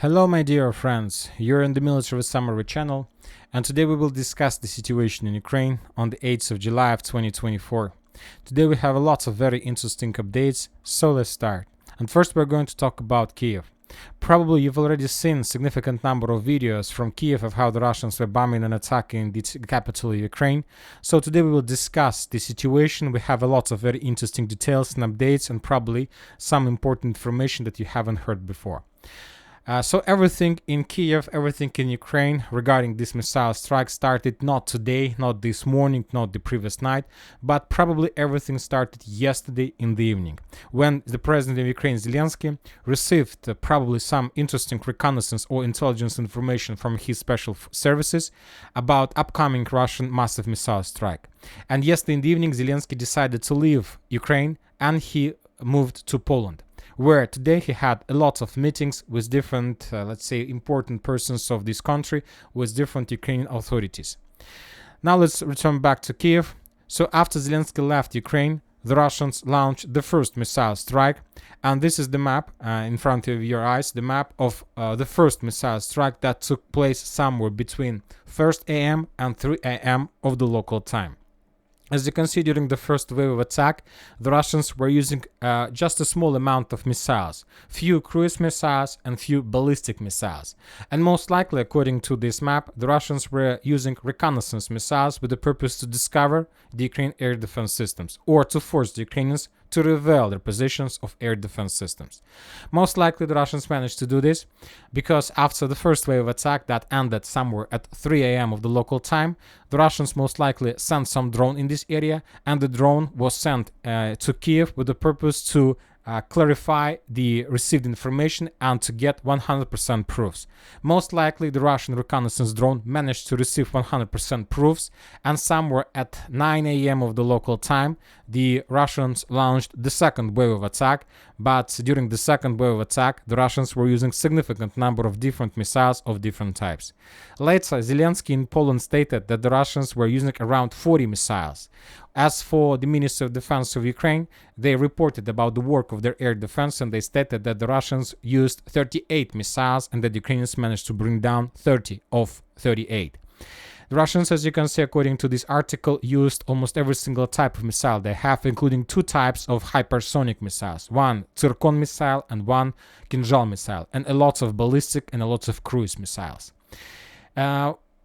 Hello my dear friends, you're in the Military Summary channel, and today we will discuss the situation in Ukraine on the 8th of July of 2024. Today we have a lot of very interesting updates, so let's start. And first we're going to talk about Kiev. Probably you've already seen a significant number of videos from Kiev of how the Russians were bombing and attacking the capital of Ukraine. So today we will discuss the situation. We have a lot of very interesting details and updates and probably some important information that you haven't heard before. So everything in Kiev, everything in Ukraine regarding this missile strike started not today, not this morning, not the previous night, but probably everything started yesterday in the evening, when the president of Ukraine, Zelensky, received probably some interesting reconnaissance or intelligence information from his special services about upcoming Russian massive missile strike. And yesterday in the evening, Zelensky decided to leave Ukraine and he moved to Poland, where today he had a lot of meetings with different, let's say, important persons of this country, with different Ukrainian authorities. Now let's return back to Kiev. So after Zelensky left Ukraine, the Russians launched the first missile strike, and this is the map in front of your eyes, the map of the first missile strike that took place somewhere between 1st a.m. and 3 a.m. of the local time. As you can see, during the first wave of attack, the Russians were using just a small amount of missiles, few cruise missiles and few ballistic missiles. And most likely, according to this map, the Russians were using reconnaissance missiles with the purpose to discover the Ukrainian air defense systems or to force the Ukrainians to reveal their positions of air defense systems. Most likely the Russians managed to do this because after the first wave of attack that ended somewhere at 3 a.m. of the local time, the Russians most likely sent some drone in this area, and the drone was sent to Kiev with the purpose to clarify the received information and to get 100% proofs. Most likely the Russian reconnaissance drone managed to receive 100% proofs, and somewhere at 9 a.m. of the local time the Russians launched the second wave of attack. But during the second wave of attack, the Russians were using significant number of different missiles of different types. Later, Zelensky in Poland stated that the Russians were using around 40 missiles. As for the Ministry of Defense of Ukraine, they reported about the work of their air defense, and they stated that the Russians used 38 missiles and that the Ukrainians managed to bring down 30 of 38. The Russians, as you can see according to this article, used almost every single type of missile they have, including two types of hypersonic missiles, one Zircon missile and one Kinzhal missile, and a lot of ballistic and a lot of cruise missiles.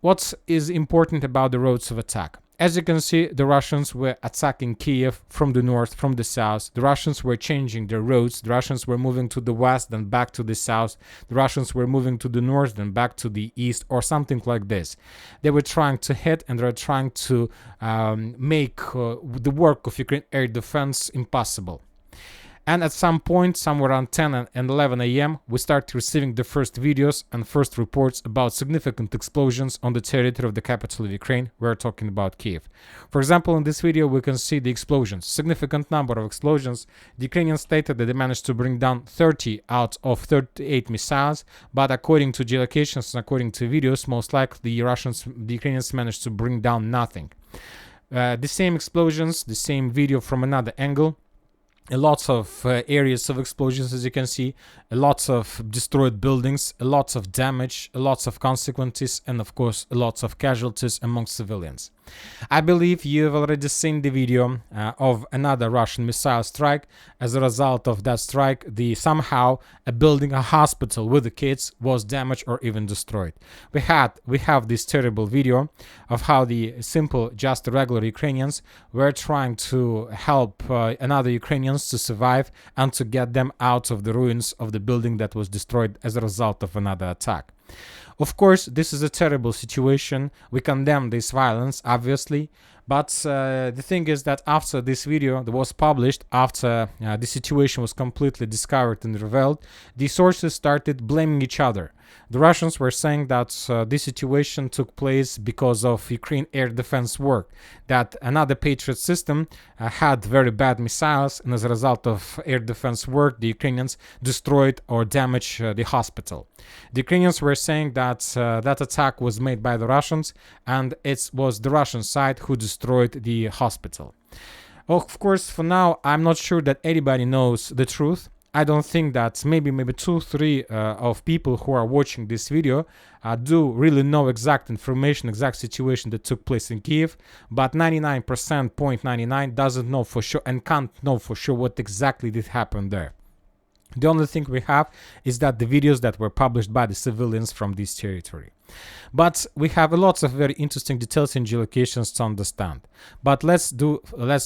What is important about the roads of attack? As you can see, the Russians were attacking Kiev from the north, from the south. The Russians were changing their roads. The Russians were moving to the west, then back to the south. The Russians were moving to the north, then back to the east, or something like this. They were trying to hit, and they were trying to make the work of Ukraine air defense impossible. And at some point, somewhere around 10 and 11 a.m., we start receiving the first videos and first reports about significant explosions on the territory of the capital of Ukraine. We're talking about Kiev. For example, in this video, we can see the explosions, significant number of explosions. The Ukrainians stated that they managed to bring down 30 out of 38 missiles, but according to geolocations and according to videos, most likely the Ukrainians managed to bring down nothing. The same explosions, the same video from another angle. A lot of areas of explosions, as you can see, a lot of destroyed buildings, a lot of damage, a lot of consequences, and of course a lot of casualties among civilians. I believe you have already seen the video of another Russian missile strike. As a result of that strike, somehow a building, a hospital with the kids, was damaged or even destroyed. We have this terrible video of how the simple, just regular Ukrainians were trying to help another Ukrainians to survive and to get them out of the ruins of the building that was destroyed as a result of another attack. Of course, this is a terrible situation. We condemn this violence, obviously, but the thing is that after this video that was published, after the situation was completely discovered and revealed, the sources started blaming each other. The Russians were saying that this situation took place because of Ukraine air defense work, that another Patriot system had very bad missiles, and as a result of air defense work, the Ukrainians destroyed or damaged the hospital. The Ukrainians were saying that that attack was made by the Russians, and it was the Russian side who destroyed the hospital. Of course, for now, I'm not sure that anybody knows the truth. I don't think that maybe 2-3 of people who are watching this video do really know exact information, exact situation that took place in Kiev, but 99%, 0.99 doesn't know for sure and can't know for sure what exactly did happen there. The only thing we have is that the videos that were published by the civilians from this territory. But we have lots of very interesting details and geolocations to understand. But let's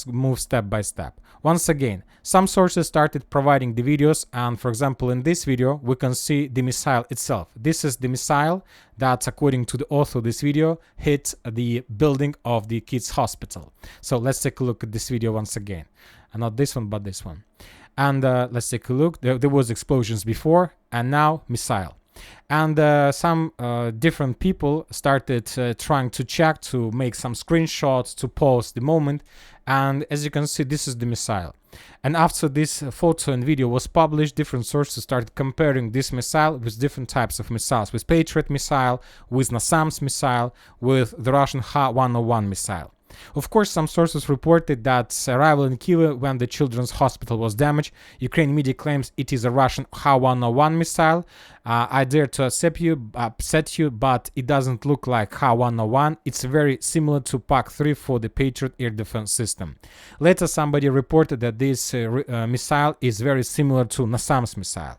move step by step. Once again, some sources started providing the videos, and for example in this video we can see the missile itself. This is the missile that, according to the author of this video, hit the building of the kids' hospital. So let's take a look at this video once again. And not this one, but this one. And let's take a look. There was explosions before, and now missile. And some different people started trying to check, to make some screenshots, to pause the moment. And as you can see, this is the missile. And after this photo and video was published, different sources started comparing this missile with different types of missiles, with Patriot missile, with NASAMS missile, with the Russian Ha-101 missile. Of course, some sources reported that arrival in Kyiv when the children's hospital was damaged. Ukraine media claims it is a Russian Ha-101 missile. I dare to upset you, but it doesn't look like Ha-101. It's very similar to pact-3 for the Patriot air defense system. Later, somebody reported that this missile is very similar to NASAMS missile.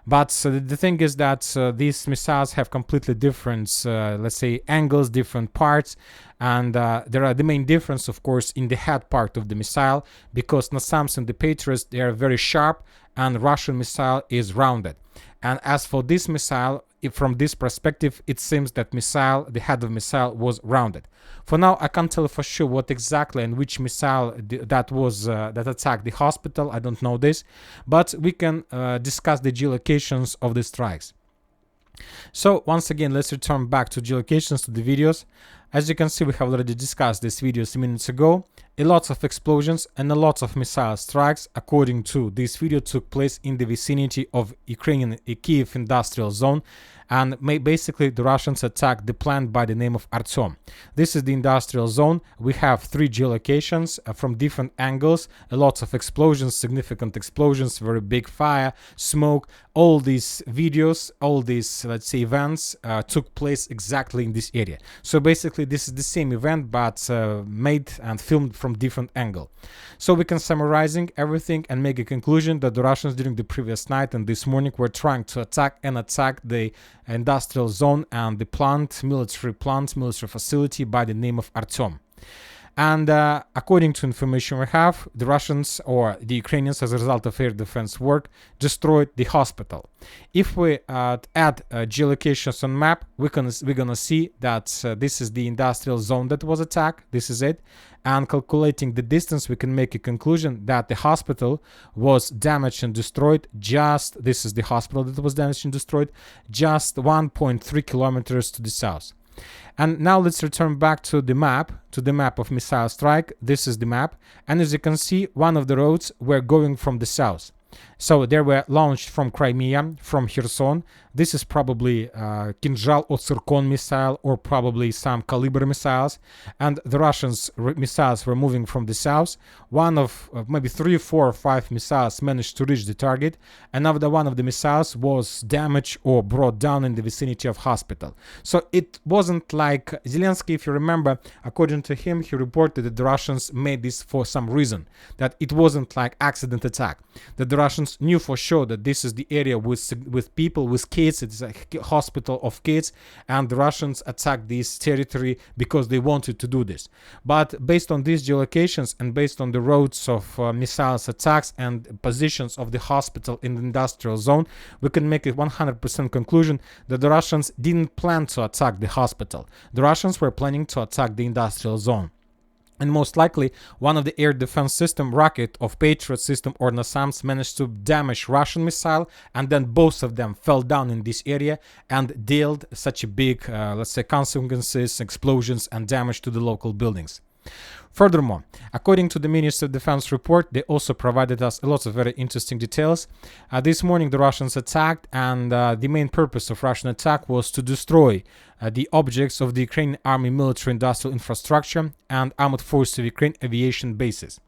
But the thing is that these missiles have completely different, let's say, angles, different parts. And there are the main difference, of course, in the head part of the missile, because NASAMS and the Patriots, they are very sharp, and Russian missile is rounded. And as for this missile, from this perspective, it seems that the head of missile was rounded. For now, I can't tell for sure what exactly and which missile that attacked the hospital. I don't know this, but we can discuss the geolocations of the strikes. So once again, let's return back to geolocations, to the videos. As you can see, we have already discussed these videos minutes ago. A lot of explosions and a lot of missile strikes, according to this video, took place in the vicinity of Ukrainian Kiev industrial zone, and basically the Russians attacked the plant by the name of Artyom. This is the industrial zone. We have 3 geolocations from different angles, a lot of explosions, significant explosions, very big fire, smoke. All these videos, all these, let's say, events took place exactly in this area. So basically this is the same event, but made and filmed from different angle. So we can summarizing everything and make a conclusion that the Russians during the previous night and this morning were trying to attack the industrial zone and the military facility by the name of Artyom. And according to information we have, the Russians or the Ukrainians, as a result of air defense work, destroyed the hospital. If we add geolocations on map, we're gonna see that this is the industrial zone that was attacked. This is it. And calculating the distance, we can make a conclusion that the hospital was damaged and destroyed this is the hospital that was damaged and destroyed, just 1.3 kilometers to the south. And now let's return back to the map of missile strike. This is the map, and as you can see, one of the roads were going from the south. So they were launched from Crimea, from Kherson. This is probably Kinzhal or Tsirkon missile, or probably some Caliber missiles. And the Russians missiles were moving from the south. One of maybe 3, 4, or 5 missiles managed to reach the target. Another one of the missiles was damaged or brought down in the vicinity of hospital. So it wasn't like Zelensky, if you remember, according to him, he reported that the Russians made this for some reason, that it wasn't like accident attack, that the Russians knew for sure that this is the area with people, with kids. It's a hospital of kids, and the Russians attacked this territory because they wanted to do this. But based on these geolocations and based on the roads of missiles attacks and positions of the hospital in the industrial zone, we can make a 100% conclusion that the Russians didn't plan to attack the hospital. The Russians were planning to attack the industrial zone. And most likely, one of the air defense system rocket of Patriot system or NASAMS managed to damage Russian missile, and then both of them fell down in this area and dealt such a big, let's say, consequences, explosions, and damage to the local buildings. Furthermore, according to the Ministry of Defense report, they also provided us a lot of very interesting details. This morning the Russians attacked, and the main purpose of Russian attack was to destroy the objects of the Ukrainian army military industrial infrastructure and armed forces of Ukraine aviation bases.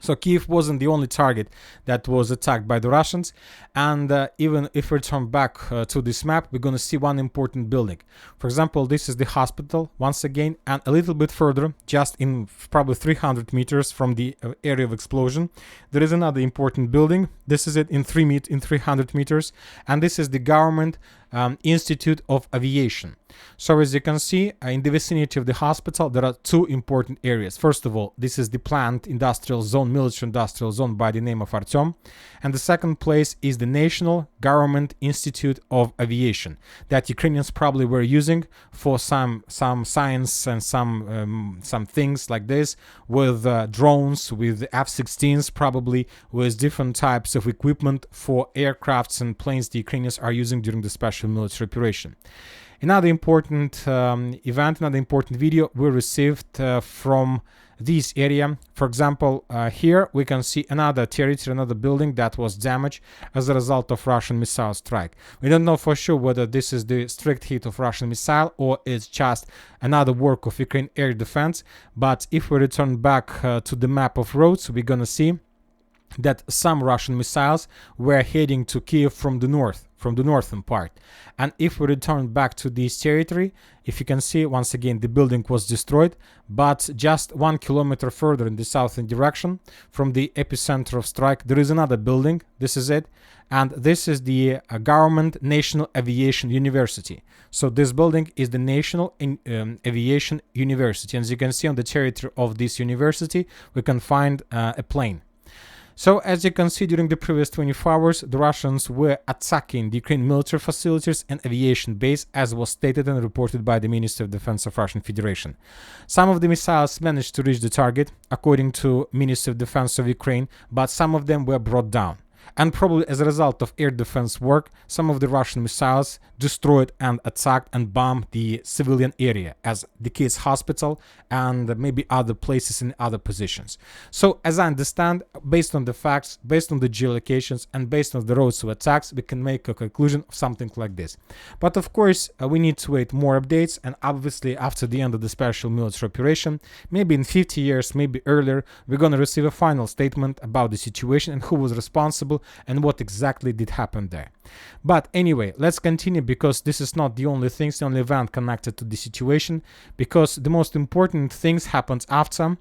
So Kiev wasn't the only target that was attacked by the Russians, and even if we turn back to this map, we're going to see one important building. For example, this is the hospital once again, and a little bit further, just in probably 300 meters from the area of explosion, there is another important building. This is it in 300 meters, and this is the government Institute of Aviation. So as you can see, in the vicinity of the hospital, there are two important areas. First of all, this is the planned industrial zone, military industrial zone by the name of Artyom. And the second place is the National Government Institute of Aviation that Ukrainians probably were using for some science and some things like this with drones, with F-16s, probably with different types of equipment for aircrafts and planes the Ukrainians are using during the special military operation. Another important event, another important video we received from this area. For example, here we can see another territory, another building that was damaged as a result of Russian missile strike. We don't know for sure whether this is the strict hit of Russian missile or it's just another work of Ukraine air defense. But if we return back to the map of roads, we're gonna see that some Russian missiles were heading to Kiev from the north, from the northern part. And if we return back to this territory, if you can see, once again, the building was destroyed, but just 1 kilometer further in the southern direction from the epicenter of strike, there is another building. This is it. And this is the Government National Aviation University. So this building is the National Aviation University. And as you can see on the territory of this university, we can find a plane. So as you can see, during the previous 24 hours, the Russians were attacking the Ukraine military facilities and aviation base, as was stated and reported by the Ministry of Defense of Russian Federation. Some of the missiles managed to reach the target, according to Ministry of Defense of Ukraine, but some of them were brought down. And probably as a result of air defense work, some of the Russian missiles destroyed and attacked and bombed the civilian area, as the kids' hospital and maybe other places in other positions. So as I understand, based on the facts, based on the geolocations, and based on the roads of attacks, we can make a conclusion of something like this. But of course, we need to wait more updates, and obviously after the end of the special military operation, maybe in 50 years, maybe earlier, we're going to receive a final statement about the situation and who was responsible and what exactly did happen there. But anyway, let's continue, because this is not the only things, the only event connected to the situation, because the most important things happened after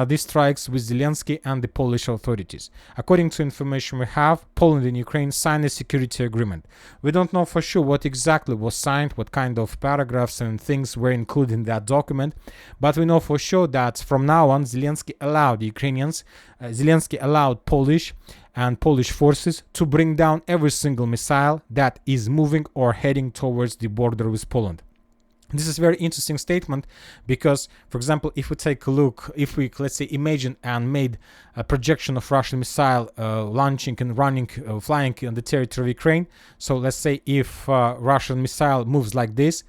these strikes with Zelensky and the Polish authorities. According to information we have, Poland and Ukraine signed a security agreement. We don't know for sure what exactly was signed, what kind of paragraphs and things were included in that document, but we know for sure that from now on Zelensky allowed the Ukrainians, Zelensky allowed Polish forces to bring down every single missile that is moving or heading towards the border with Poland. This is a very interesting statement because, for example, if we take a look, if we, let's say, imagine and made a projection of Russian missile launching and running, flying on the territory of Ukraine. So let's say if Russian missile moves like this,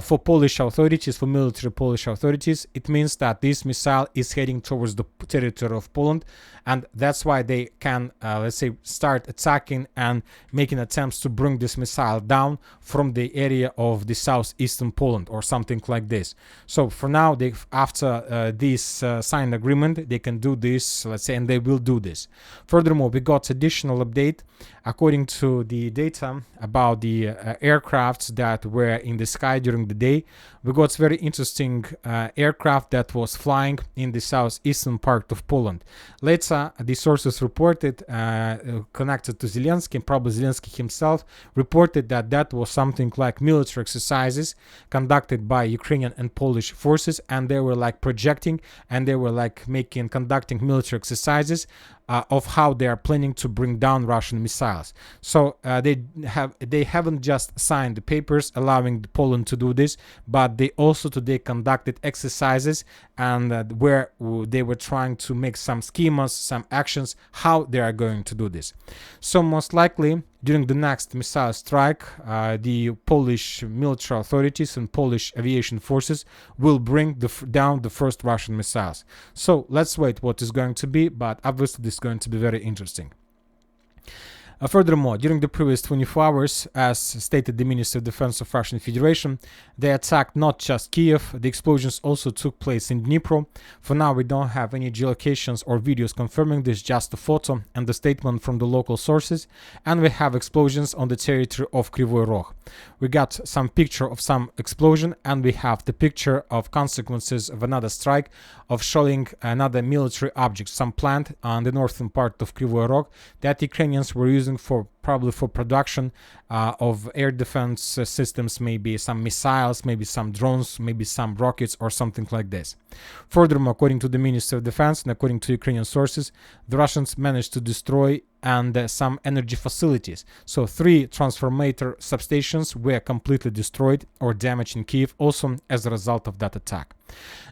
for Polish authorities, for military Polish authorities, it means that this missile is heading towards the territory of Poland, and that's why they can, let's say, start attacking and making attempts to bring this missile down from the area of the southeastern Poland or something like this. So for now, they, after this signed agreement, they can do this, let's say, and they will do this. Furthermore, we got additional update according to the data about the aircrafts that were in the sky during the day. We got very interesting aircraft that was flying in the southeastern part of Poland. Later, the sources reported, connected to Zelensky, probably Zelensky himself, reported that that was something like military exercises conducted by Ukrainian and Polish forces, and they were like projecting and they were like conducting military exercises of how they are planning to bring down Russian missiles. So they haven't just signed the papers allowing Poland to do this, but they also today conducted exercises and where they were trying to make some schemas, some actions, how they are going to do this. So most likely during the next missile strike, the Polish military authorities and Polish aviation forces will bring down the first Russian missiles. So let's wait what is going to be, but obviously this is going to be very interesting. Furthermore, during the previous 24 hours, as stated the Minister of Defense of Russian Federation, they attacked not just Kiev, the explosions also took place in Dnipro. For now, we don't have any geolocations or videos confirming this, just a photo and the statement from the local sources, and we have explosions on the territory of Kryvyi Rog. We got some picture of some explosion, and we have the picture of consequences of another strike, of showing another military object, some plant on the northern part of Kryvyi Rog that Ukrainians were using probably for production of air defense systems, maybe some missiles, maybe some drones, maybe some rockets or something like this. Furthermore, according to the Minister of Defense and according to Ukrainian sources, the Russians managed to destroy some energy facilities. So 3 transformator substations were completely destroyed or damaged in Kiev also as a result of that attack.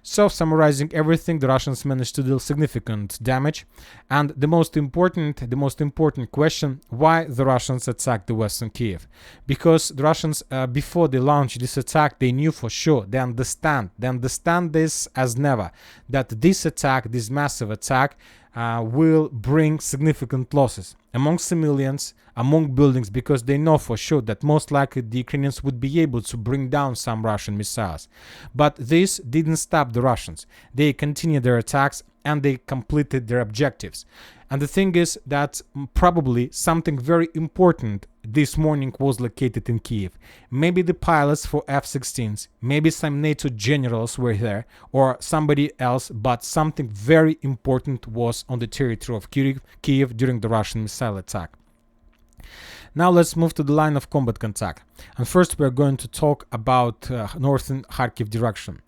So summarizing everything, the Russians managed to deal significant damage, and the most important question: why the Russians attacked the western Kiev? Because the Russians, before they launched this attack, they knew for sure, they understand this as never, that this attack, this massive attack, will bring significant losses among civilians, among buildings, because they know for sure that most likely the Ukrainians would be able to bring down some Russian missiles. But this didn't stop the Russians. They continued their attacks and they completed their objectives. And the thing is that probably something very important this morning was located in Kiev. Maybe the pilots for F-16s, maybe some NATO generals were there, or somebody else, but something very important was on the territory of Kiev during the Russian missile attack. Now let's move to the line of combat contact. And first we're going to talk about northern Kharkiv direction.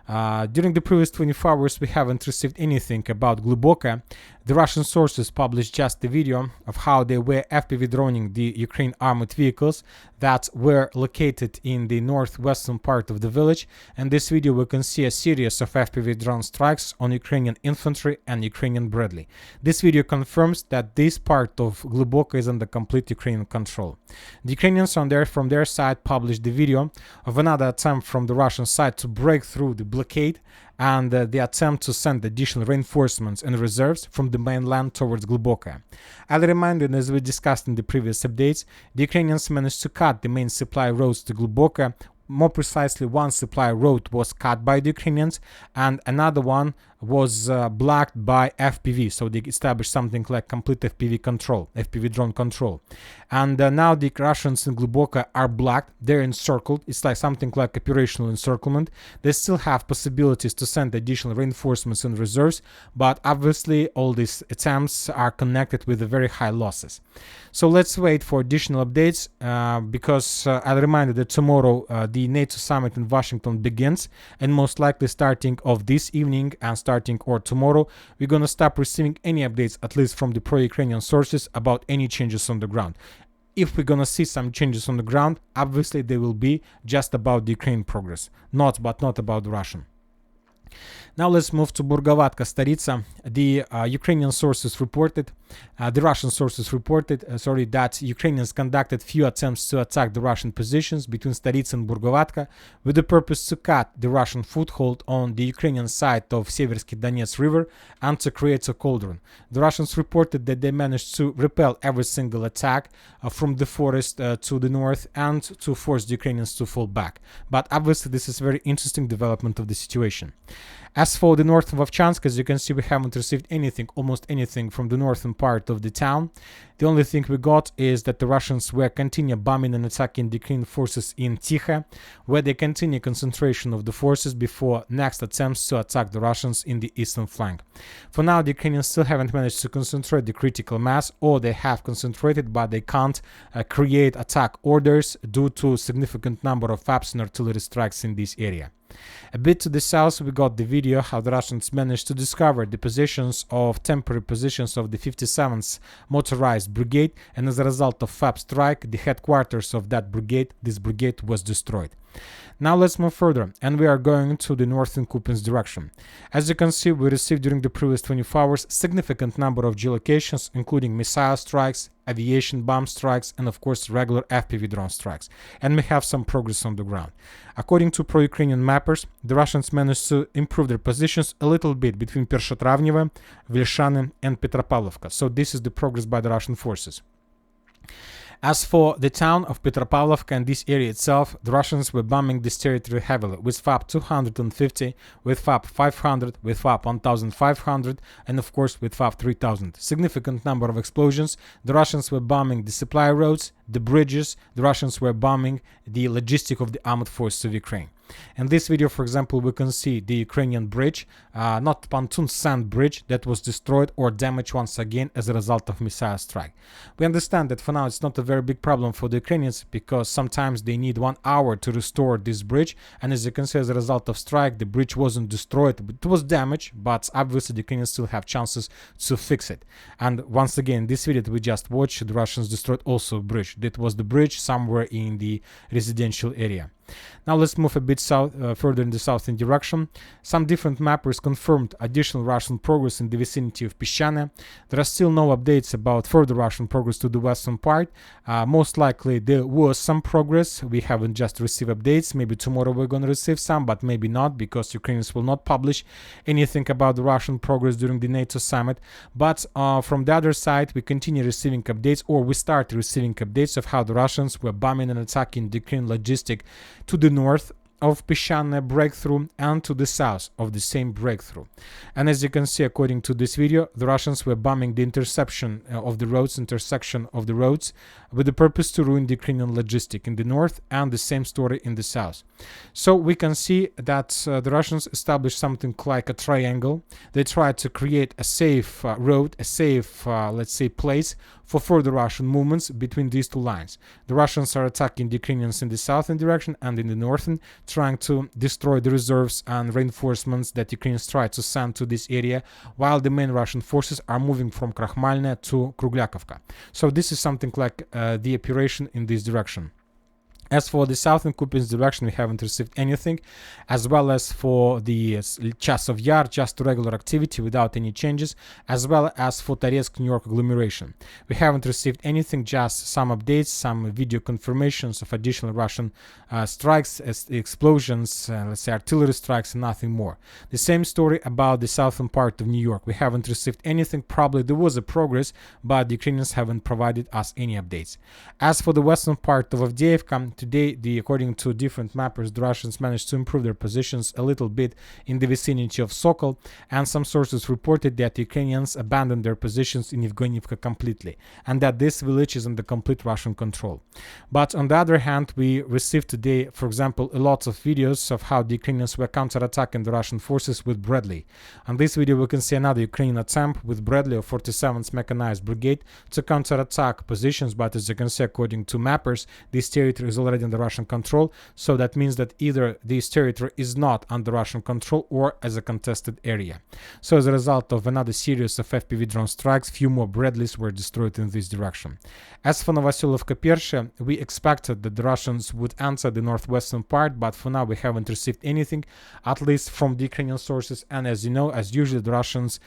During the previous 24 hours, we haven't received anything about Gluboka. The Russian sources published just a video of how they were FPV droning the Ukraine armored vehicles that were located in the northwestern part of the village. And this video we can see a series of FPV drone strikes on Ukrainian infantry and Ukrainian Bradley. This video confirms that this part of Gluboka is under complete Ukrainian control. The Ukrainians from their side published the video of another attempt from the Russian side to break through the blockade and the attempt to send additional reinforcements and reserves from the mainland towards Gluboka. I'll remind you, as we discussed in the previous updates, the Ukrainians managed to cut the main supply roads to Gluboka. More precisely, one supply road was cut by the Ukrainians and another one was blocked by FPV, so they established something like complete FPV control, FPV drone control. And now the Russians in Gluboka are blocked, they're encircled, it's like something like operational encirclement. They still have possibilities to send additional reinforcements and reserves, but obviously all these attempts are connected with very high losses. So let's wait for additional updates because I'll remind you that tomorrow the NATO summit in Washington begins, and most likely starting of this evening and starting or tomorrow, we're going to stop receiving any updates, at least from the pro-Ukrainian sources, about any changes on the ground. If we're going to see some changes on the ground, obviously they will be just about the Ukraine progress, not about the Russian. Now let's move to Burgovatka, Staritsa. The Ukrainian sources reported, the Russian sources reported, that Ukrainians conducted few attempts to attack the Russian positions between Staritsa and Burgovatka with the purpose to cut the Russian foothold on the Ukrainian side of Seversky Donets River and to create a cauldron. The Russians reported that they managed to repel every single attack from the forest to the north and to force the Ukrainians to fall back. But obviously this is a very interesting development of the situation. As for the north of Ovchansk, as you can see, we haven't received anything, almost anything from the northern part of the town. The only thing we got is that the Russians were continue bombing and attacking the Ukrainian forces in Tikha, where they continue concentration of the forces before next attempts to attack the Russians in the eastern flank. For now, the Ukrainians still haven't managed to concentrate the critical mass, or they have concentrated, but they can't create attack orders due to significant number of FABs and artillery strikes in this area. A bit to the south, we got the video how the Russians managed to discover the temporary positions of the 57th Motorized Brigade, and as a result of FAB strike, the headquarters of this brigade was destroyed. Now let's move further, and we are going to the northern Kupiansk direction. As you can see, we received during the previous 24 hours significant number of geolocations, including missile strikes, aviation bomb strikes, and of course regular FPV drone strikes. And we have some progress on the ground. According to pro-Ukrainian mappers, the Russians managed to improve their positions a little bit between Pershatravnevo, Vilshane, and Petropavlovka. So this is the progress by the Russian forces. As for the town of Petropavlovka and this area itself, the Russians were bombing this territory heavily with FAB 250, with FAB 500, with FAB 1500, and of course with FAB 3000. Significant number of explosions. The Russians were bombing the supply roads, the bridges. The Russians were bombing the logistic of the armed forces of Ukraine. In this video, for example, we can see the Ukrainian bridge, not pontoon sand bridge, that was destroyed or damaged once again as a result of missile strike. We understand that for now it's not a very big problem for the Ukrainians because sometimes they need 1 hour to restore this bridge, and as you can see, as a result of strike, the bridge wasn't destroyed, it was damaged, but obviously the Ukrainians still have chances to fix it. And once again, this video that we just watched, the Russians destroyed also a bridge. That was the bridge somewhere in the residential area. Now let's move a bit south, further in the southern direction. Some different mappers confirmed additional Russian progress in the vicinity of Peshchane. There are still no updates about further Russian progress to the western part. Most likely there was some progress. We haven't just received updates. Maybe tomorrow we're going to receive some, but maybe not, because Ukrainians will not publish anything about the Russian progress during the NATO summit. But from the other side, we continue receiving updates, or we start receiving updates of how the Russians were bombing and attacking the Ukrainian logistic to the north of Peshchane breakthrough and to the south of the same breakthrough. And as you can see, according to this video, the Russians were bombing the intersection of the roads, with the purpose to ruin the Ukrainian logistic in the north, and the same story in the south. So we can see that the Russians established something like a triangle. They tried to create a safe road, a safe, let's say, place for further Russian movements between these two lines. The Russians are attacking the Ukrainians in the southern direction and in the northern, trying to destroy the reserves and reinforcements that Ukrainians try to send to this area, while the main Russian forces are moving from Krakhmalne to Kruglyakivka. So this is something like the operation in this direction. As for the southern Kupiansk direction, we haven't received anything, as well as for the Chasov Yar, just regular activity without any changes, as well as for Toretsk, New York agglomeration. We haven't received anything, just some updates, some video confirmations of additional Russian strikes, explosions, let's say artillery strikes, and nothing more. The same story about the southern part of New York. We haven't received anything. Probably there was a progress, but the Ukrainians haven't provided us any updates. As for the western part of Avdiivka, today, according to different mappers, the Russians managed to improve their positions a little bit in the vicinity of Sokol, and some sources reported that the Ukrainians abandoned their positions in Evgenivka completely, and that this village is under complete Russian control. But on the other hand, we received today, for example, a lot of videos of how the Ukrainians were counterattacking the Russian forces with Bradley. On this video, we can see another Ukrainian attempt with Bradley of 47th Mechanized Brigade to counterattack positions, but as you can see, according to mappers, this territory is already under Russian control, so that means that either this territory is not under Russian control or as a contested area. So as a result of another series of FPV drone strikes, few more Bradleys were destroyed in this direction. As for Novosilovka-Pershe, we expected that the Russians would enter the northwestern part, but for now we haven't received anything, at least from the Ukrainian sources, and as you know, as usually the Russians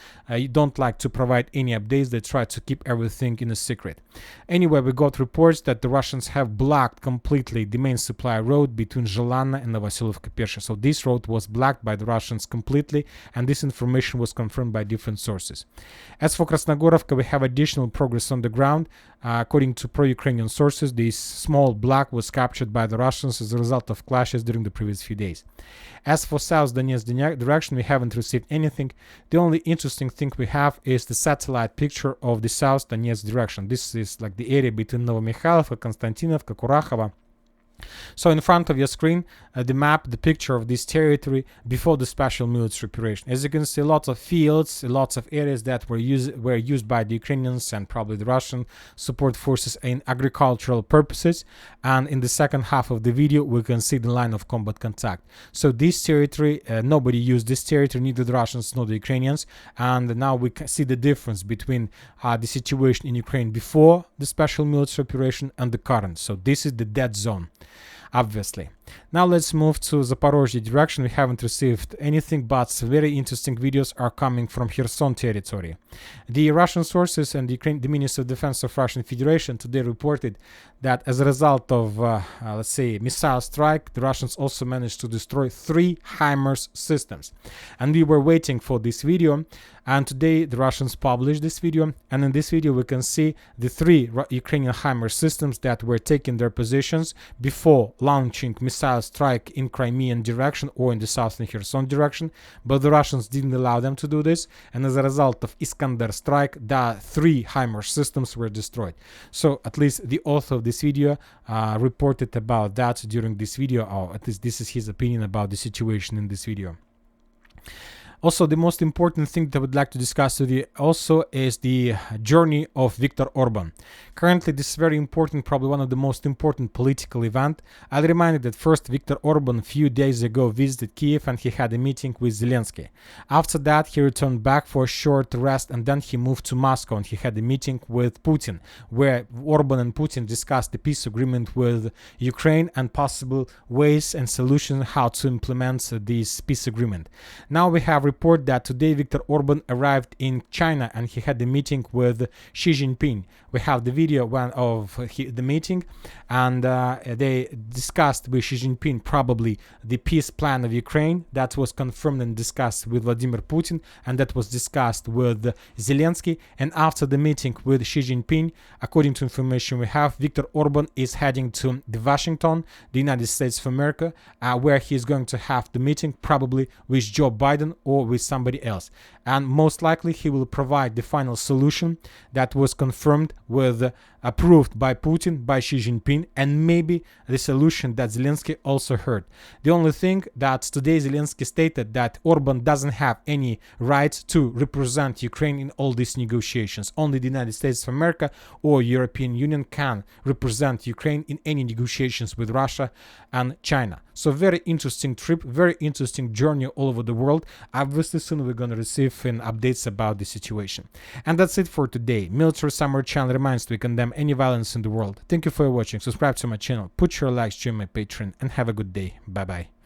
don't like to provide any updates. They try to keep everything in a secret. Anyway, we got reports that the Russians have blocked completely the main supply road between Zhelana and Novosilovka-Pershe. So this road was blocked by the Russians completely, and this information was confirmed by different sources. As for Krasnogorovka, we have additional progress on the ground. According to pro-Ukrainian sources, this small block was captured by the Russians as a result of clashes during the previous few days. As for South Donetsk direction, we haven't received anything. The only interesting thing we have is the satellite picture of the South Donetsk direction. This is like the area between Novomikhailivka, Konstantinovka, Kurakhova. So in front of your screen, the map, the picture of this territory before the special military operation. As you can see, lots of fields, lots of areas that were used by the Ukrainians and probably the Russian support forces in agricultural purposes. And in the second half of the video, we can see the line of combat contact. So this territory, nobody used this territory, neither the Russians nor the Ukrainians. And now we can see the difference between the situation in Ukraine before the special military operation and the current. So this is the dead zone, obviously. Now let's move to Zaporozhye direction. We haven't received anything, but very interesting videos are coming from Kherson territory. The Russian sources and the Ministry of Defense of Russian Federation today reported that as a result of, let's say, missile strike, the Russians also managed to destroy 3 HIMARS systems. And we were waiting for this video. And today the Russians published this video, and in this video we can see the 3 Ukrainian HIMARS systems that were taking their positions before launching missile strike in Crimean direction or in the southern Kherson direction, but the Russians didn't allow them to do this, and as a result of Iskander strike, the 3 HIMARS systems were destroyed. So at least the author of this video reported about that during this video, or at least this is his opinion about the situation in this video. Also, the most important thing that I would like to discuss with you also is the journey of Viktor Orban. Currently, this is very important, probably one of the most important political events. I'll remind you that first Viktor Orban a few days ago visited Kiev and he had a meeting with Zelensky. After that, he returned back for a short rest and then he moved to Moscow and he had a meeting with Putin, where Orban and Putin discussed the peace agreement with Ukraine and possible ways and solutions how to implement this peace agreement. Now we have report that today Viktor Orban arrived in China and he had a meeting with Xi Jinping. We have the video of the meeting, and they discussed with Xi Jinping probably the peace plan of Ukraine that was confirmed and discussed with Vladimir Putin, and that was discussed with Zelensky. And after the meeting with Xi Jinping, according to information we have, Viktor Orban is heading to Washington, the United States of America, where he is going to have the meeting probably with Joe Biden or with somebody else, and most likely he will provide the final solution that was confirmed with approved by Putin, by Xi Jinping, and maybe the solution that Zelensky also heard. The only thing that today Zelensky stated that Orban doesn't have any right to represent Ukraine in all these negotiations. Only the United States of America or European Union can represent Ukraine in any negotiations with Russia and China. So very interesting trip, very interesting journey all over the world. Obviously soon we're going to receive updates about the situation. And that's it for today. Military Summer Channel reminds to condemn any violence in the world. Thank you for watching. Subscribe to my channel, put your likes, join my Patreon, and have a good day. Bye bye.